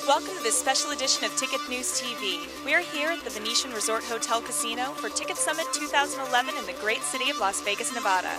Welcome to this special edition of TicketNews TV. We are here at the Venetian Resort Hotel Casino for Ticket Summit 2011 in the great city of Las Vegas, Nevada.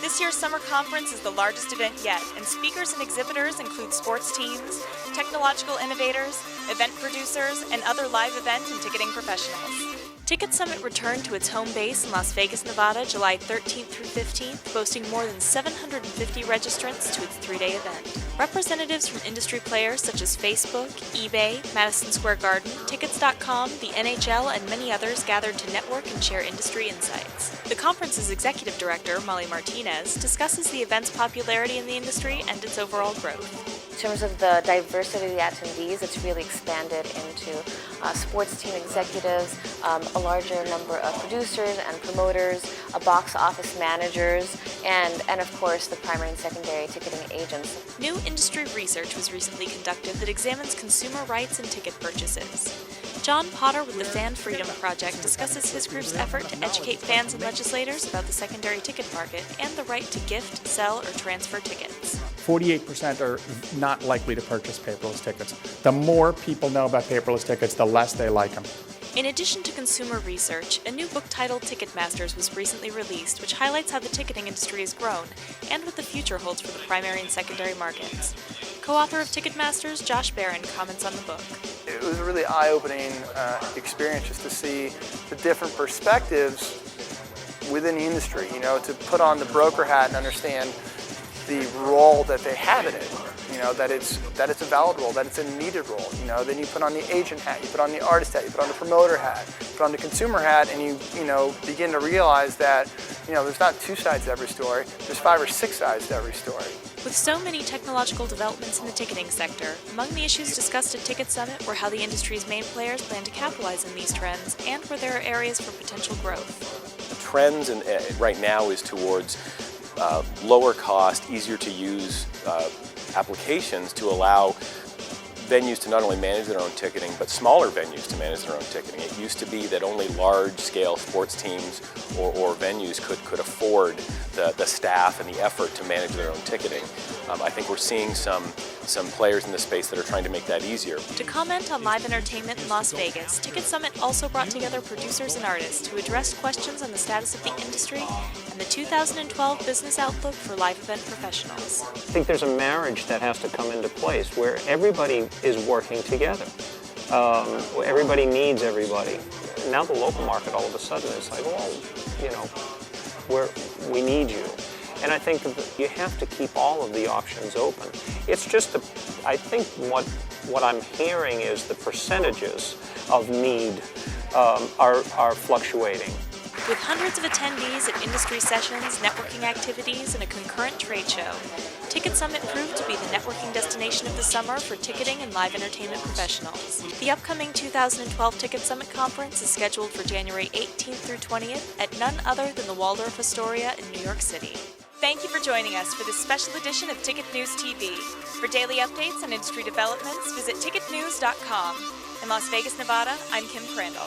This year's summer conference is the largest event yet, and speakers and exhibitors include sports teams, technological innovators, event producers, and other live event and ticketing professionals. Ticket Summit returned to its home base in Las Vegas, Nevada, July 13th through 15th, boasting more than 750 registrants to its three-day event. Representatives from industry players such as Facebook, eBay, Madison Square Garden, Tickets.com, the NHL, and many others gathered to network and share industry insights. The conference's executive director, Molly Martinez, discusses the event's popularity in the industry and its overall growth. In terms of the diversity of the attendees, it's really expanded into sports team executives, a larger number of producers and promoters, box office managers, and of course the primary and secondary ticketing agents. New industry research was recently conducted that examines consumer rights and ticket purchases. John Potter with the Fan Freedom Project discusses his group's effort to educate fans and legislators about the secondary ticket market and the right to gift, sell, or transfer tickets. 48% are not likely to purchase paperless tickets. The more people know about paperless tickets, the less they like them. In addition to consumer research, a new book titled Ticketmasters was recently released, which highlights how the ticketing industry has grown and what the future holds for the primary and secondary markets. Co-author of Ticketmasters, Josh Barron, comments on the book. It was a really eye-opening experience just to see the different perspectives within the industry, to put on the broker hat and understand the role that they have in it, that it's a valid role, that it's a needed role, then you put on the agent hat, you put on the artist hat, you put on the promoter hat, put on the consumer hat, and you begin to realize that, there's not two sides to every story, there's 5 or 6 sides to every story. With so many technological developments in the ticketing sector, among the issues discussed at Ticket Summit were how the industry's main players plan to capitalize on these trends and where there are areas for potential growth. The trends right now is towards lower cost, easier to use applications to allow venues to not only manage their own ticketing, but smaller venues to manage their own ticketing. It used to be that only large-scale sports teams or venues could afford the staff and the effort to manage their own ticketing. I think we're seeing some players in the space that are trying to make that easier. To comment on live entertainment in Las Vegas, Ticket Summit also brought together producers and artists who addressed questions on the status of the industry and the 2012 business outlook for live event professionals. I think there's a marriage that has to come into place where everybody is working together. Everybody needs everybody. Now the local market all of a sudden is like, we need you. And I think that you have to keep all of the options open. It's just, I think what I'm hearing is the percentages of need are fluctuating. With hundreds of attendees at industry sessions, networking activities, and a concurrent trade show, Ticket Summit proved to be the networking destination of the summer for ticketing and live entertainment professionals. The upcoming 2012 Ticket Summit Conference is scheduled for January 18th through 20th at none other than the Waldorf Astoria in New York City. Thank you for joining us for this special edition of TicketNews TV. For daily updates on industry developments, visit ticketnews.com. In Las Vegas, Nevada, I'm Kim Crandall.